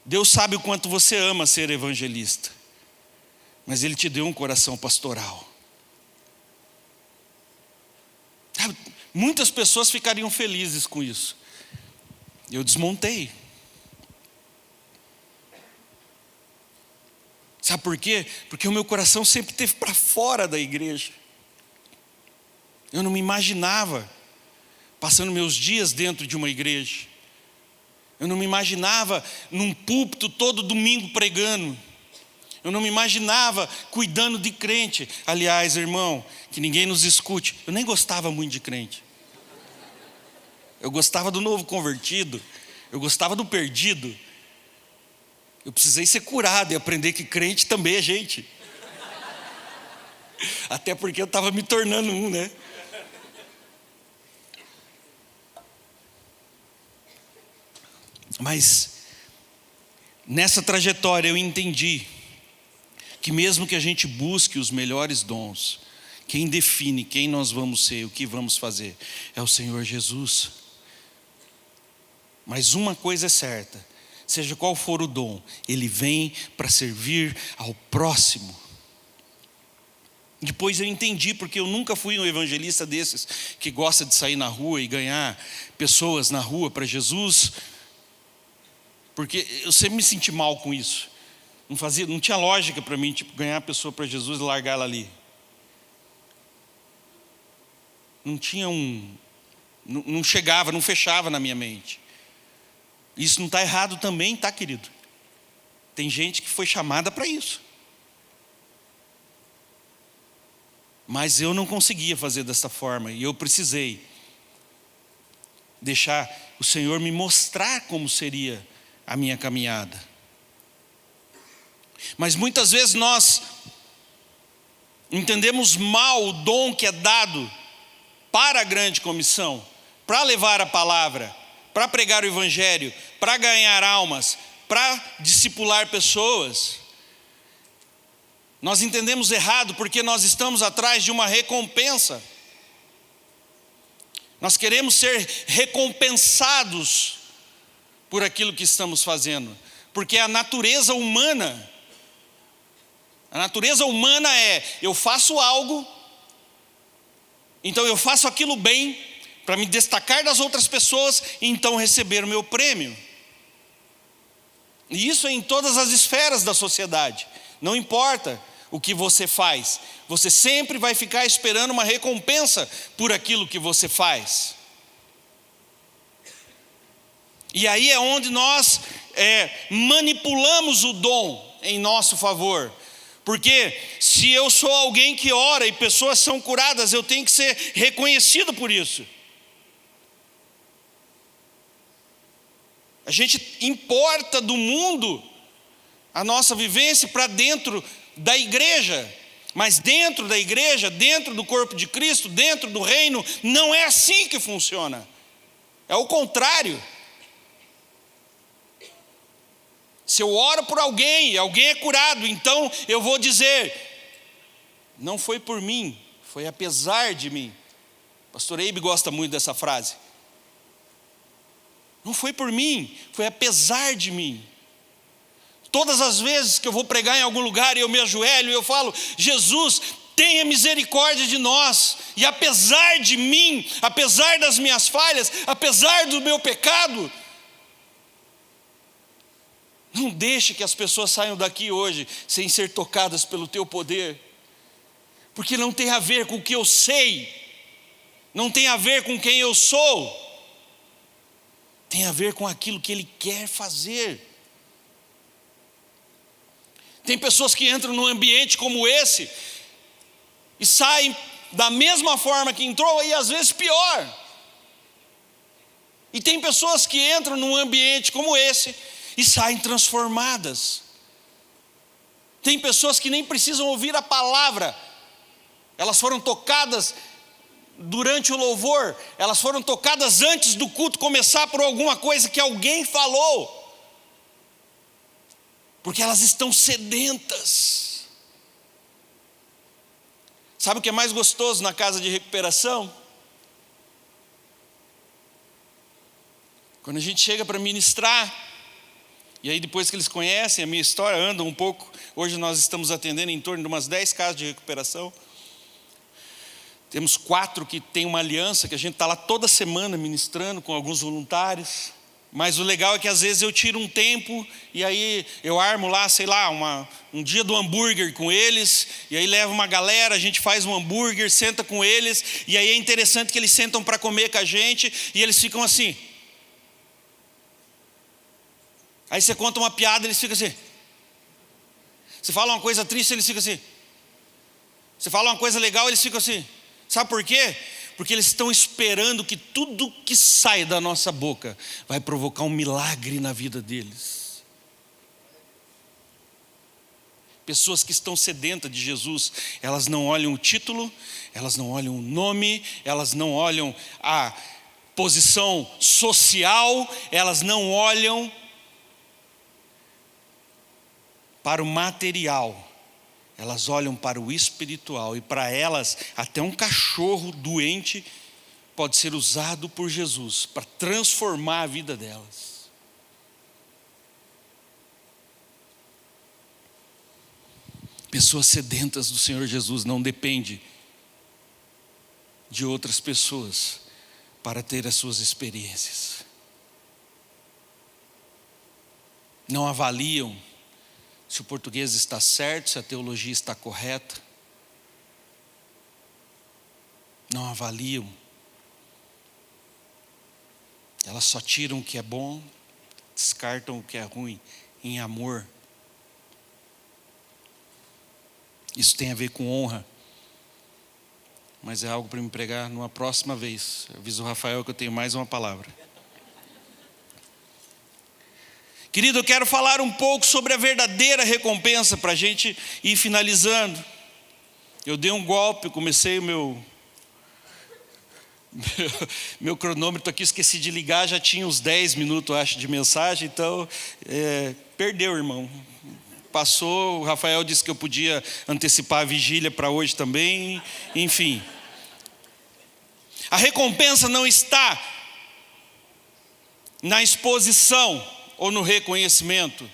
Deus sabe o quanto você ama ser evangelista, mas Ele te deu um coração pastoral. Muitas pessoas ficariam felizes com isso. Eu desmontei. Sabe por quê? Porque o meu coração sempre esteve para fora da igreja. Eu não me imaginava passando meus dias dentro de uma igreja. Eu não me imaginava num púlpito todo domingo pregando. Eu não me imaginava cuidando de crente. Aliás, irmão, que ninguém nos escute, eu nem gostava muito de crente. Eu gostava do novo convertido, eu gostava do perdido. Eu precisei ser curado e aprender que crente também é gente. Até porque eu estava me tornando um, né? Mas nessa trajetória eu entendi que mesmo que a gente busque os melhores dons, quem define quem nós vamos ser, o que vamos fazer, é o Senhor Jesus. Mas uma coisa é certa: seja qual for o dom, ele vem para servir ao próximo. Depois eu entendi, porque eu nunca fui um evangelista desses que gosta de sair na rua e ganhar pessoas na rua para Jesus. Porque eu sempre me senti mal com isso. Não tinha lógica para mim, tipo, ganhar a pessoa para Jesus e largar ela ali. Não tinha não chegava, não fechava na minha mente. Isso não está errado também, tá, querido? Tem gente que foi chamada para isso. Mas eu não conseguia fazer dessa forma, e eu precisei deixar o Senhor me mostrar como seria a minha caminhada. Mas muitas vezes nós entendemos mal o dom que é dado para a grande comissão, para levar a palavra, para pregar o evangelho, para ganhar almas, para discipular pessoas. Nós entendemos errado porque nós estamos atrás de uma recompensa. Nós queremos ser recompensados por aquilo que estamos fazendo, porque a natureza humana é: eu faço algo, então eu faço aquilo bem, para me destacar das outras pessoas e então receber o meu prêmio. E isso é em todas as esferas da sociedade. Não importa o que você faz, você sempre vai ficar esperando uma recompensa por aquilo que você faz. E aí é onde nós manipulamos o dom em nosso favor. Porque se eu sou alguém que ora e pessoas são curadas, eu tenho que ser reconhecido por isso. A gente importa do mundo a nossa vivência para dentro da igreja. Mas dentro da igreja, dentro do corpo de Cristo, dentro do reino, não é assim que funciona. É o contrário. Se eu oro por alguém e alguém é curado, então eu vou dizer: não foi por mim, foi apesar de mim. Pastor Eibe gosta muito dessa frase. Não foi por mim, foi apesar de mim. Todas as vezes que eu vou pregar em algum lugar e eu me ajoelho e eu falo: Jesus, tenha misericórdia de nós. E apesar de mim, apesar das minhas falhas, apesar do meu pecado, não deixe que as pessoas saiam daqui hoje sem ser tocadas pelo teu poder. Porque não tem a ver com o que eu sei, não tem a ver com quem eu sou, tem a ver com aquilo que Ele quer fazer. Tem pessoas que entram num ambiente como esse e saem da mesma forma que entrou, e às vezes pior. E tem pessoas que entram num ambiente como esse e saem transformadas. Tem pessoas que nem precisam ouvir a palavra, elas foram tocadas durante o louvor, elas foram tocadas antes do culto começar por alguma coisa que alguém falou, porque elas estão sedentas. Sabe o que é mais gostoso na casa de recuperação? Quando a gente chega para ministrar, e aí depois que eles conhecem a minha história, andam um pouco. Hoje nós estamos atendendo em torno de umas 10 casas de recuperação. Temos 4 que tem uma aliança, que a gente está lá toda semana ministrando com alguns voluntários. Mas o legal é que às vezes eu tiro um tempo e aí eu armo lá, sei lá, um dia do hambúrguer com eles. E aí leva uma galera, a gente faz um hambúrguer, senta com eles. E aí é interessante que eles sentam para comer com a gente e eles ficam assim. Aí você conta uma piada, eles ficam assim. Você fala uma coisa triste, eles ficam assim. Você fala uma coisa legal, eles ficam assim. Sabe por quê? Porque eles estão esperando que tudo que sai da nossa boca vai provocar um milagre na vida deles. Pessoas que estão sedentas de Jesus, elas não olham o título, elas não olham o nome, elas não olham a posição social, elas não olham para o material, elas olham para o espiritual. E para elas, até um cachorro doente pode ser usado por Jesus para transformar a vida delas. Pessoas sedentas do Senhor Jesus não dependem de outras pessoas para ter as suas experiências. não avaliam se o português está certo, se a teologia está correta. Não avaliam. Elas só tiram o que é bom, descartam o que é ruim, em amor. Isso tem a ver com honra. Mas é algo para me pregar numa próxima vez. Eu aviso o Rafael que eu tenho mais uma palavra. Querido, eu quero falar um pouco sobre a verdadeira recompensa para a gente ir finalizando. Eu dei um golpe, comecei o meu cronômetro aqui, esqueci de ligar, já tinha uns 10 minutos, acho, de mensagem, então perdeu, irmão. Passou, o Rafael disse que eu podia antecipar a vigília para hoje também, enfim. A recompensa não está na exposição ou no reconhecimento.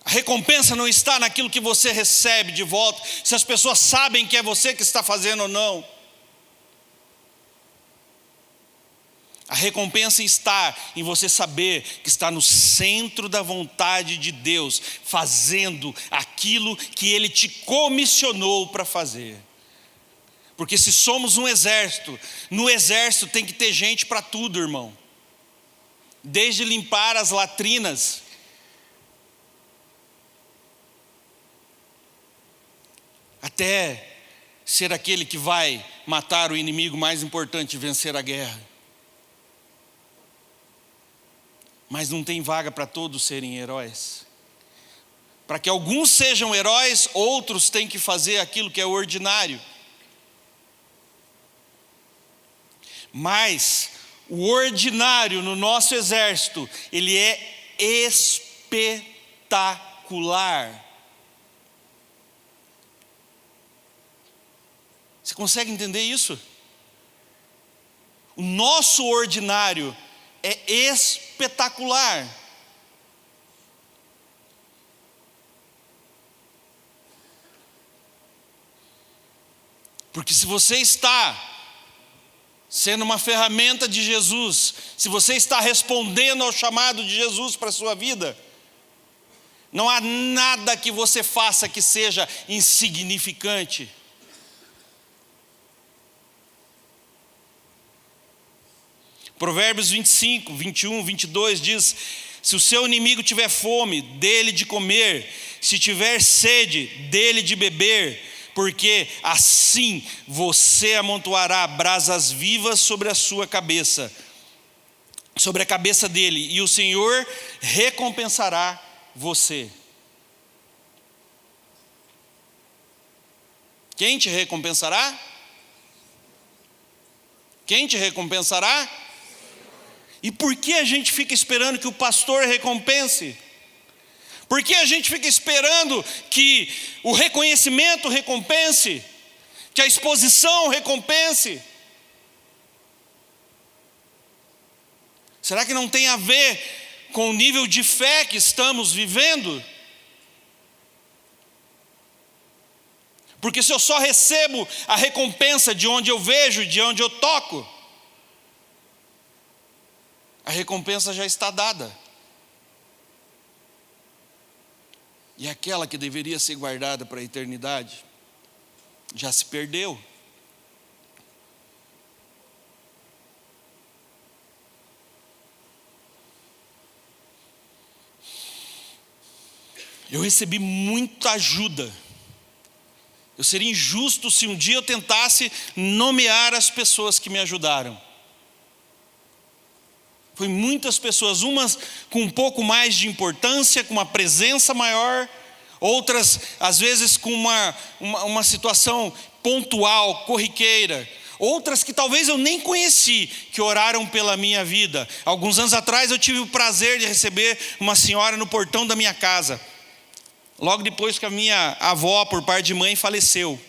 A recompensa não está naquilo que você recebe de volta, se as pessoas sabem que é você que está fazendo ou não. A recompensa está em você saber que está no centro da vontade de Deus, fazendo aquilo que Ele te comissionou para fazer. Porque se somos um exército, no exército tem que ter gente para tudo, irmão. Desde limpar as latrinas, até ser aquele que vai matar o inimigo mais importante e vencer a guerra. Mas não tem vaga para todos serem heróis. Para que alguns sejam heróis, outros têm que fazer aquilo que é ordinário. Mas o ordinário no nosso exército, ele é espetacular. Você consegue entender isso? O nosso ordinário é espetacular. Porque se você está sendo uma ferramenta de Jesus, se você está respondendo ao chamado de Jesus para a sua vida, não há nada que você faça que seja insignificante. Provérbios 25, 21, 22 diz: se o seu inimigo tiver fome, dê-lhe de comer, se tiver sede, dê-lhe de beber, porque assim você amontoará brasas vivas sobre a sua cabeça, sobre a cabeça dele, e o Senhor recompensará você. Quem te recompensará? Quem te recompensará? E por que a gente fica esperando que o pastor recompense? Por que a gente fica esperando que o reconhecimento recompense? Que a exposição recompense? Será que não tem a ver com o nível de fé que estamos vivendo? Porque se eu só recebo a recompensa de onde eu vejo, de onde eu toco, a recompensa já está dada. E aquela que deveria ser guardada para a eternidade, já se perdeu. Eu recebi muita ajuda. Eu seria injusto se um dia eu tentasse nomear as pessoas que me ajudaram. Foi muitas pessoas, umas com um pouco mais de importância, com uma presença maior, outras às vezes com uma situação pontual, corriqueira, outras que talvez eu nem conheci, que oraram pela minha vida. Alguns anos atrás eu tive o prazer de receber uma senhora no portão da minha casa, logo depois que a minha avó, por parte de mãe, faleceu.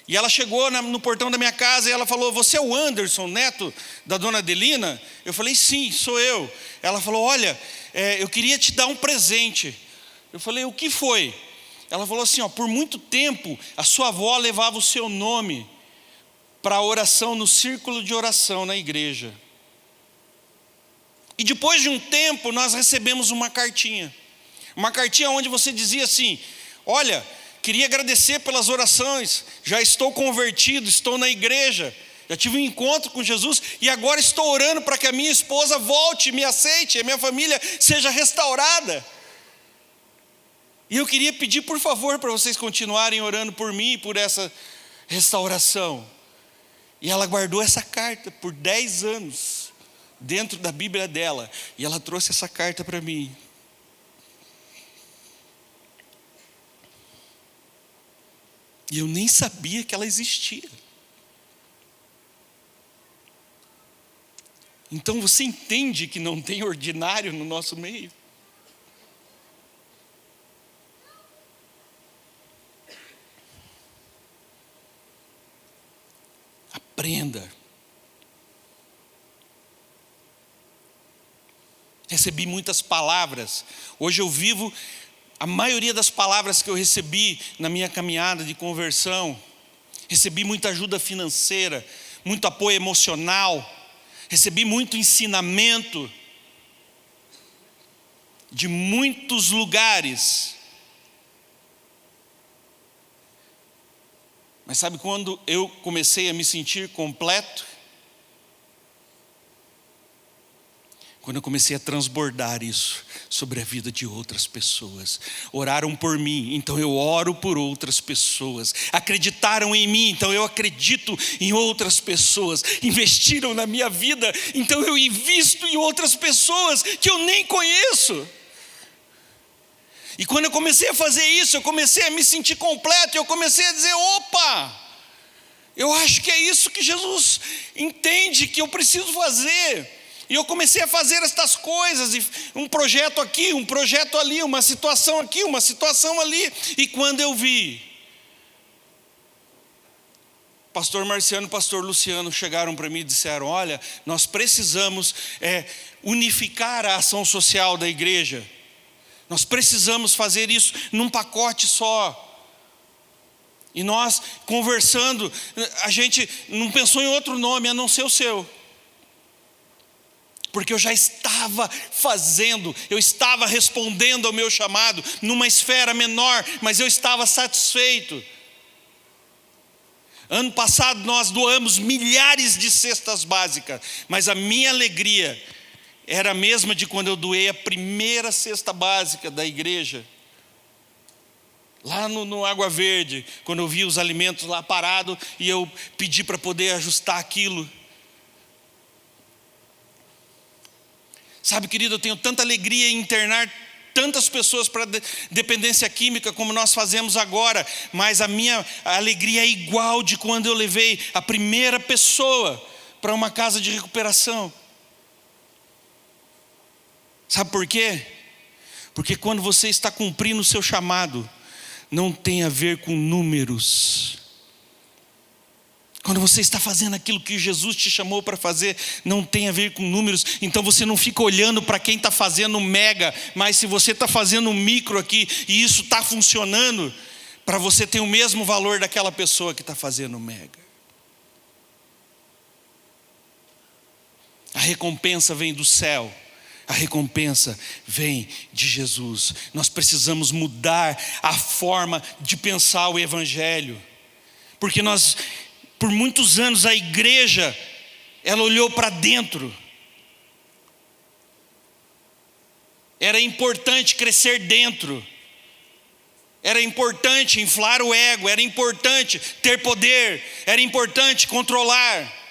E ela chegou no portão da minha casa e ela falou: você é o Anderson, neto da dona Adelina? Eu falei: sim, sou eu. Ela falou: olha, eu queria te dar um presente. Eu falei: o que foi? Ela falou assim: por muito tempo a sua avó levava o seu nome para a oração, no círculo de oração na igreja. E depois de um tempo, nós recebemos uma cartinha. Uma cartinha onde você dizia assim: olha, queria agradecer pelas orações, já estou convertido, estou na igreja, já tive um encontro com Jesus e agora estou orando para que a minha esposa volte, me aceite, a minha família seja restaurada. E eu queria pedir, por favor, para vocês continuarem orando por mim e por essa restauração. E ela guardou essa carta por 10 anos, dentro da Bíblia dela. E ela trouxe essa carta para mim. E eu nem sabia que ela existia. Então você entende que não tem ordinário no nosso meio? Aprenda. Recebi muitas palavras. Hoje eu vivo a maioria das palavras que eu recebi na minha caminhada de conversão. Recebi muita ajuda financeira, muito apoio emocional, recebi muito ensinamento de muitos lugares. Mas sabe quando eu comecei a me sentir completo? Quando eu comecei a transbordar isso sobre a vida de outras pessoas. Oraram por mim, então eu oro por outras pessoas. Acreditaram em mim, então eu acredito em outras pessoas. Investiram na minha vida, então eu invisto em outras pessoas que eu nem conheço. E quando eu comecei a fazer isso, eu comecei a me sentir completo. Eu comecei a dizer: opa, eu acho que é isso que Jesus entende que eu preciso fazer. E eu comecei a fazer estas coisas, e um projeto aqui, um projeto ali, uma situação aqui, uma situação ali. E quando eu vi, pastor Marciano e pastor Luciano chegaram para mim e disseram: olha, nós precisamos unificar a ação social da igreja. Nós precisamos fazer isso num pacote só. E nós, conversando, a gente não pensou em outro nome a não ser o seu. Porque eu já estava fazendo, eu estava respondendo ao meu chamado, numa esfera menor, mas eu estava satisfeito. Ano passado nós doamos milhares de cestas básicas, mas a minha alegria era a mesma de quando eu doei a primeira cesta básica da igreja. Lá no Água Verde, quando eu vi os alimentos lá parados e eu pedi para poder ajustar aquilo. Sabe, querido, eu tenho tanta alegria em internar tantas pessoas para dependência química como nós fazemos agora, mas a minha alegria é igual de quando eu levei a primeira pessoa para uma casa de recuperação. Sabe por quê? Porque quando você está cumprindo o seu chamado, não tem a ver com números. Quando você está fazendo aquilo que Jesus te chamou para fazer, não tem a ver com números. Então você não fica olhando para quem está fazendo mega, mas se você está fazendo um micro aqui e isso está funcionando, para você ter o mesmo valor daquela pessoa que está fazendo mega. A recompensa vem do céu. A recompensa vem de Jesus. Nós precisamos mudar a forma de pensar o evangelho. Porque por muitos anos a igreja, ela olhou para dentro. Era importante crescer dentro. Era importante inflar o ego. Era importante ter poder. Era importante controlar.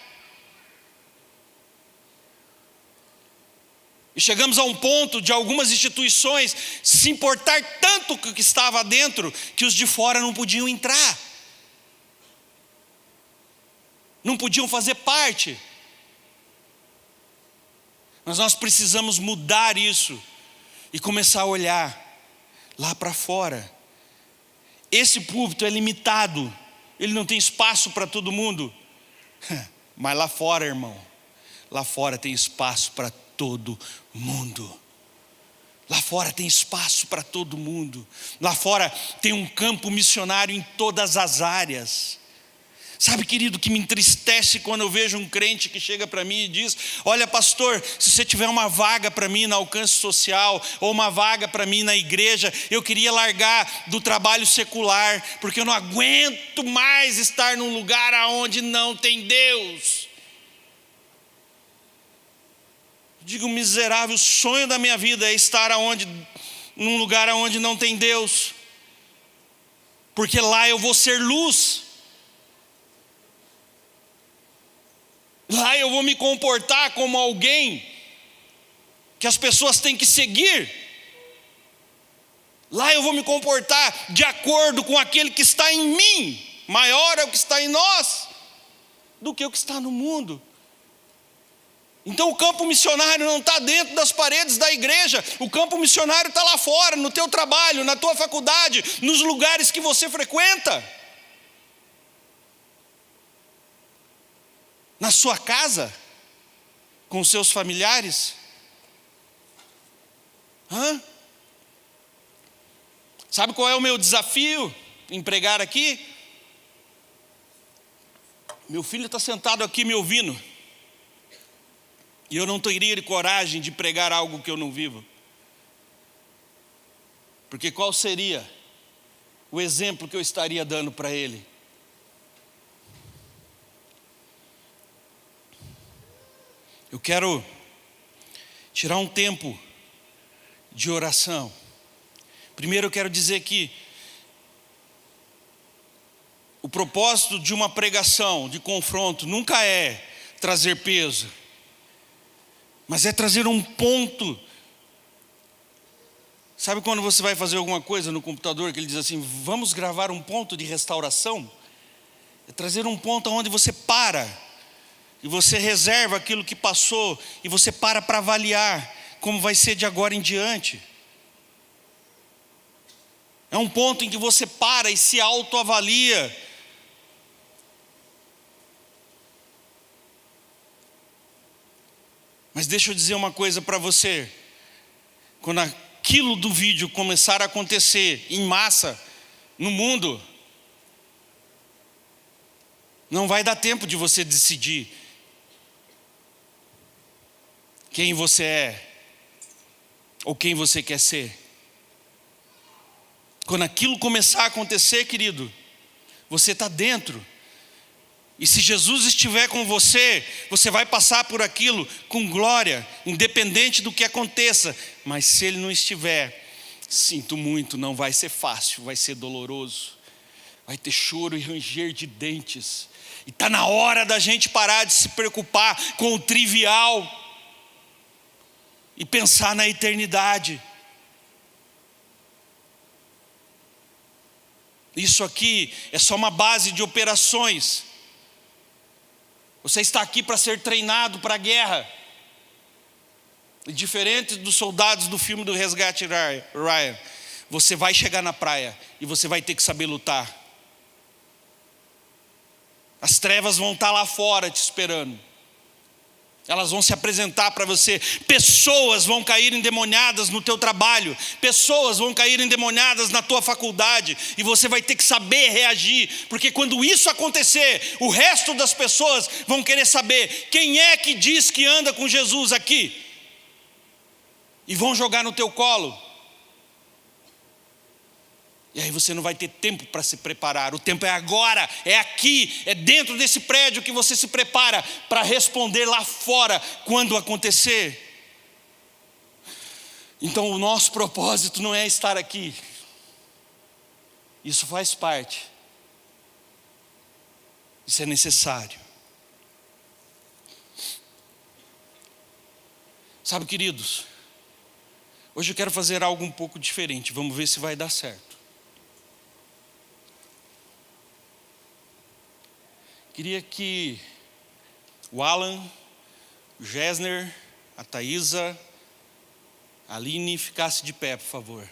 E chegamos a um ponto de algumas instituições se importar tanto com o que estava dentro, que os de fora não podiam entrar. Não podiam fazer parte. Mas nós precisamos mudar isso e começar a olhar lá para fora. Esse púlpito é limitado, ele não tem espaço para todo mundo. Mas lá fora, irmão, lá fora tem espaço para todo mundo. Lá fora tem espaço para todo mundo. Lá fora tem um campo missionário em todas as áreas. Sabe, querido, que me entristece quando eu vejo um crente que chega para mim e diz: olha, pastor, se você tiver uma vaga para mim na Alcance Social, ou uma vaga para mim na igreja, eu queria largar do trabalho secular, porque eu não aguento mais estar num lugar onde não tem Deus. Digo, miserável, o sonho da minha vida é estar num lugar onde não tem Deus, porque lá eu vou ser luz. Lá eu vou me comportar como alguém que as pessoas têm que seguir. Lá eu vou me comportar de acordo com aquele que está em mim. Maior é o que está em nós do que o que está no mundo. Então o campo missionário não está dentro das paredes da igreja. O campo missionário está lá fora, no teu trabalho, na tua faculdade, nos lugares que você frequenta. Na sua casa, com os seus familiares. Sabe qual é o meu desafio em pregar aqui? Meu filho está sentado aqui me ouvindo, e eu não teria coragem de pregar algo que eu não vivo. Porque qual seria o exemplo que eu estaria dando para ele? Eu quero tirar um tempo de oração. Primeiro eu quero dizer que o propósito de uma pregação, de confronto, nunca é trazer peso, mas é trazer um ponto. Sabe quando você vai fazer alguma coisa no computador, que ele diz assim: vamos gravar um ponto de restauração? É trazer um ponto onde você para, e você reserva aquilo que passou, e você para avaliar como vai ser de agora em diante. É um ponto em que você para e se autoavalia. Mas deixa eu dizer uma coisa para você: quando aquilo do vídeo começar a acontecer em massa no mundo, não vai dar tempo de você decidir quem você é ou quem você quer ser. Quando aquilo começar a acontecer, querido, você está dentro. E se Jesus estiver com você, você vai passar por aquilo com glória, independente do que aconteça. Mas se Ele não estiver, sinto muito, não vai ser fácil, vai ser doloroso. Vai ter choro e ranger de dentes. E está na hora da gente parar de se preocupar com o trivial e pensar na eternidade. Isso aqui é só uma base de operações. Você está aqui para ser treinado para a guerra. E diferente dos soldados do filme do Resgate Ryan, você vai chegar na praia e você vai ter que saber lutar. As trevas vão estar lá fora te esperando. Elas vão se apresentar para você. Pessoas vão cair endemoniadas no teu trabalho. Pessoas vão cair endemoniadas na tua faculdade. E você vai ter que saber reagir. Porque quando isso acontecer, o resto das pessoas vão querer saber: quem é que diz que anda com Jesus aqui? E vão jogar no teu colo. E aí você não vai ter tempo para se preparar. O tempo é agora, é aqui, é dentro desse prédio que você se prepara para responder lá fora quando acontecer. Então o nosso propósito não é estar aqui. Isso faz parte. Isso é necessário. Sabe, queridos, hoje eu quero fazer algo um pouco diferente. Vamos ver se vai dar certo. Queria que o Alan, o Gessner, a Thaisa, a Aline ficasse de pé, por favor.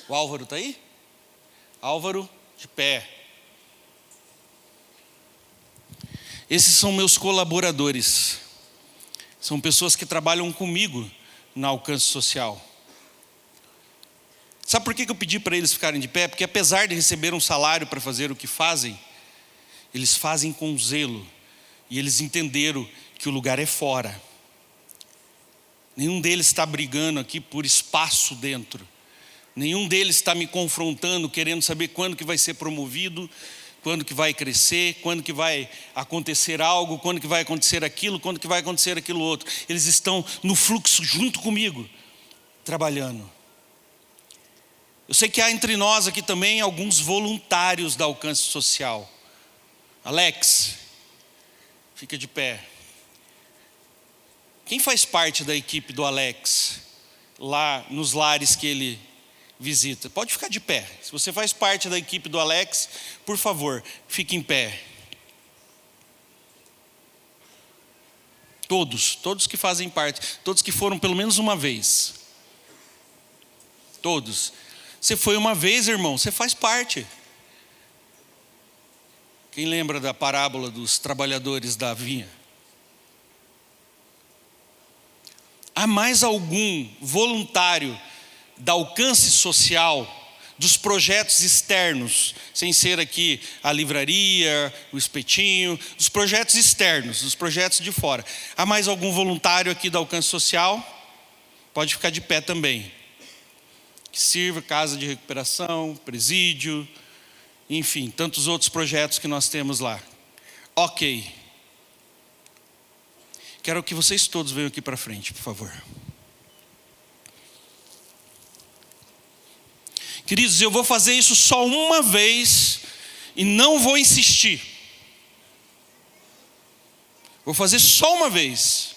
O Álvaro está aí? Álvaro, de pé. Esses são meus colaboradores. São pessoas que trabalham comigo na Alcance Social. Sabe por que eu pedi para eles ficarem de pé? Porque apesar de receber um salário para fazer o que fazem, eles fazem com zelo. E eles entenderam que o lugar é fora. Nenhum deles está brigando aqui por espaço dentro. Nenhum deles está me confrontando, querendo saber quando que vai ser promovido, quando que vai crescer, quando que vai acontecer algo, quando que vai acontecer aquilo, quando que vai acontecer aquilo outro. Eles estão no fluxo junto comigo, trabalhando. Eu sei que há entre nós aqui também alguns voluntários da Alcance Social. Alex, fica de pé. Quem faz parte da equipe do Alex, lá nos lares que ele visita? Pode ficar de pé. Se você faz parte da equipe do Alex, por favor, fique em pé. Todos que fazem parte, todos que foram pelo menos uma vez. Todos. Você foi uma vez, irmão, você faz parte. Quem lembra da parábola dos trabalhadores da vinha? Há mais algum voluntário da Alcance Social, dos projetos externos, sem ser aqui a livraria, o espetinho, dos projetos externos, dos projetos de fora. Há mais algum voluntário aqui da Alcance Social? Pode ficar de pé também. Que sirva casa de recuperação, presídio, enfim, tantos outros projetos que nós temos lá. Ok. Quero que vocês todos venham aqui para frente, por favor. Queridos, eu vou fazer isso só uma vez e não vou insistir. Vou fazer só uma vez.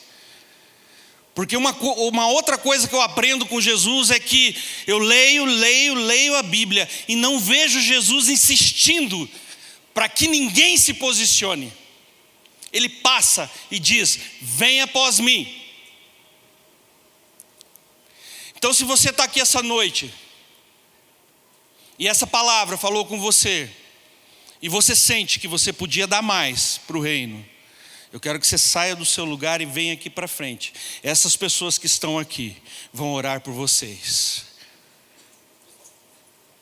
Porque uma outra coisa que eu aprendo com Jesus é que eu leio a Bíblia e não vejo Jesus insistindo para que ninguém se posicione. Ele passa e diz: venha após mim. Então, se você está aqui essa noite e essa palavra falou com você e você sente que você podia dar mais para o reino, eu quero que você saia do seu lugar e venha aqui para frente. Essas pessoas que estão aqui vão orar por vocês.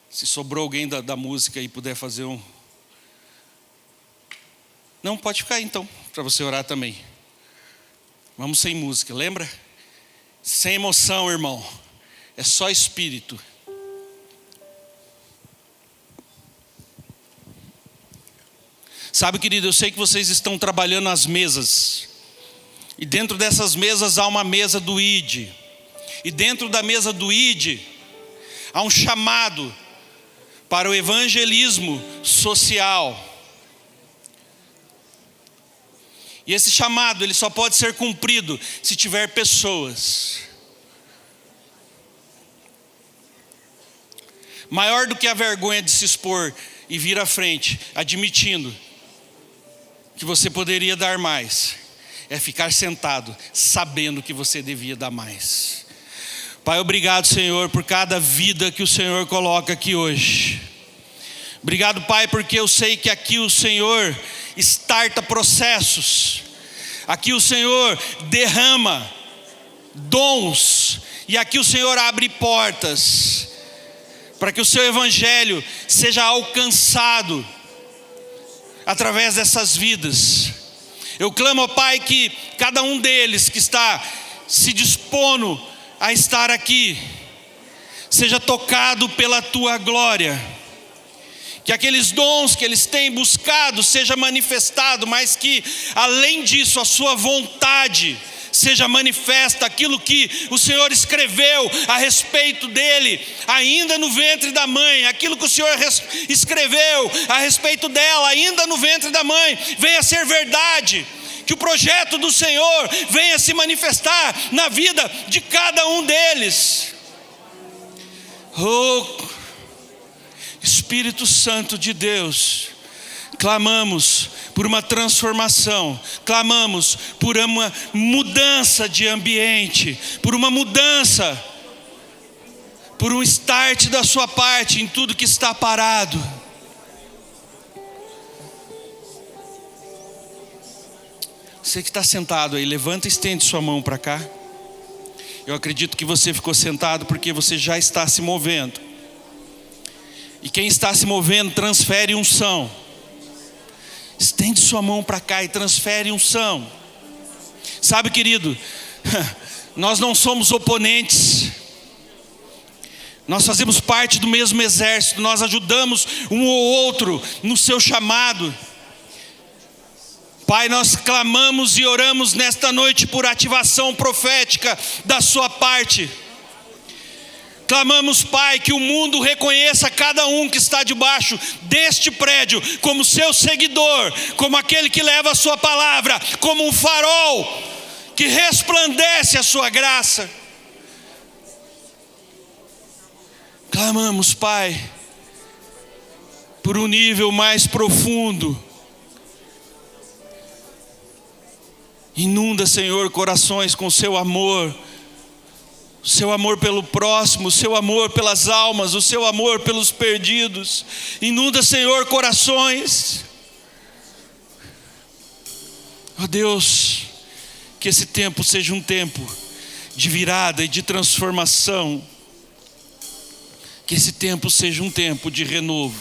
Se sobrou alguém da música e puder fazer um... Não, pode ficar então, para você orar também. Vamos sem música, lembra? Sem emoção, irmão. É só espírito. Sabe, querido, eu sei que vocês estão trabalhando as mesas. E dentro dessas mesas há uma mesa do ID. E dentro da mesa do ID há um chamado para o evangelismo social. E esse chamado, ele só pode ser cumprido se tiver pessoas. Maior do que a vergonha de se expor e vir à frente, admitindo que você poderia dar mais, é ficar sentado, sabendo que você devia dar mais. Pai, obrigado, Senhor, por cada vida que o Senhor coloca aqui hoje. Obrigado, Pai, porque eu sei que aqui o Senhor starta processos. Aqui o Senhor derrama dons. E aqui o Senhor abre portas para que o seu evangelho seja alcançado através dessas vidas. Eu clamo, Pai, que cada um deles que está se dispondo a estar aqui seja tocado pela tua glória. Que aqueles dons que eles têm buscado seja manifestado, mas que além disso a sua vontade seja manifesta, aquilo que o Senhor escreveu a respeito dele, ainda no ventre da mãe, aquilo que o Senhor escreveu a respeito dela, ainda no ventre da mãe, venha ser verdade, que o projeto do Senhor venha se manifestar na vida de cada um deles. Oh, Espírito Santo de Deus, clamamos por uma transformação, clamamos por uma mudança de ambiente, por uma mudança, por um start da sua parte em tudo que está parado. Você que está sentado aí, levanta e estende sua mão para cá. Eu acredito que você ficou sentado porque você já está se movendo. E quem está se movendo, transfere unção. Estende sua mão para cá e transfere unção. Sabe, querido, nós não somos oponentes. Nós fazemos parte do mesmo exército. Nós ajudamos um ou outro no seu chamado. Pai, nós clamamos e oramos nesta noite por ativação profética da sua parte. Clamamos, Pai, que o mundo reconheça cada um que está debaixo deste prédio como seu seguidor, como aquele que leva a sua palavra, como um farol que resplandece a sua graça. Clamamos, Pai, por um nível mais profundo. Inunda, Senhor, corações com seu amor. O seu amor pelo próximo, o seu amor pelas almas, o seu amor pelos perdidos. Inunda, Senhor, corações. Ó Deus, que esse tempo seja um tempo de virada e de transformação. Que esse tempo seja um tempo de renovo.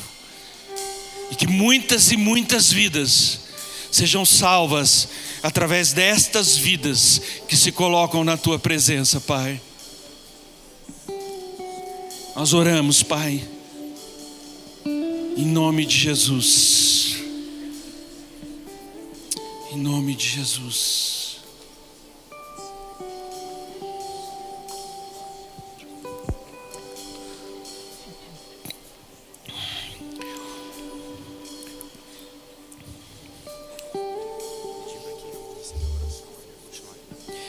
E que muitas e muitas vidas sejam salvas através destas vidas que se colocam na tua presença, Pai. Nós oramos, Pai, em nome de Jesus. Em nome de Jesus.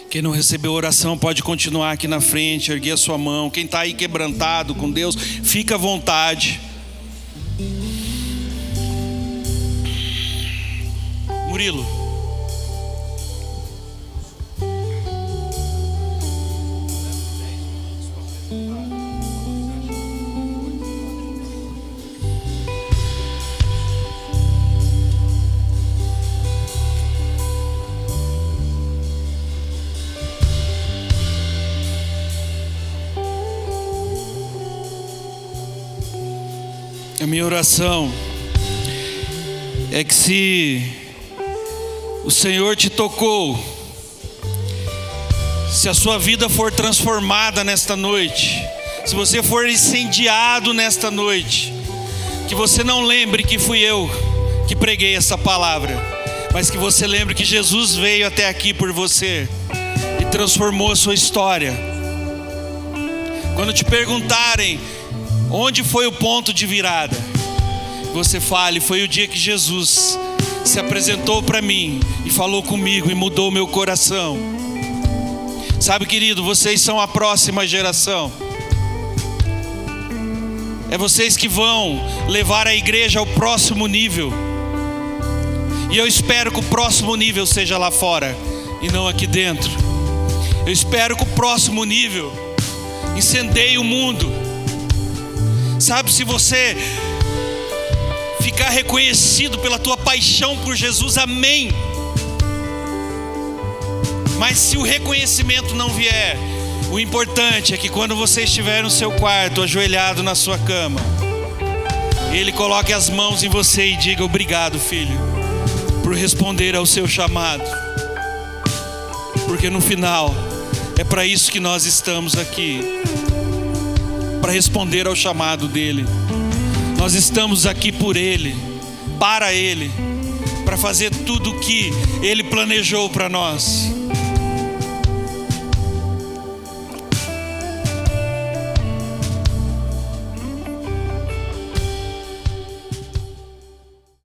Quem não recebeu oração pode continuar aqui na frente, erguer a sua mão. Quem está aí quebrantado com Deus, fica à vontade. Murilo. A minha oração é que se o Senhor te tocou, se a sua vida for transformada nesta noite, se você for incendiado nesta noite, que você não lembre que fui eu que preguei essa palavra, mas que você lembre que Jesus veio até aqui por você e transformou a sua história. Quando te perguntarem onde foi o ponto de virada, você fale: foi o dia que Jesus se apresentou para mim e falou comigo e mudou o meu coração. Sabe, querido, vocês são a próxima geração. É vocês que vão levar a igreja ao próximo nível. E eu espero que o próximo nível seja lá fora e não aqui dentro. Eu espero que o próximo nível incendeie o mundo. Sabe, se você ficar reconhecido pela tua paixão por Jesus, amém. Mas se o reconhecimento não vier, o importante é que quando você estiver no seu quarto, ajoelhado na sua cama, Ele coloque as mãos em você e diga: obrigado, filho, por responder ao seu chamado. Porque no final, é para isso que nós estamos aqui, para responder ao chamado dele. Nós estamos aqui por ele, para ele, para fazer tudo o que ele planejou para nós.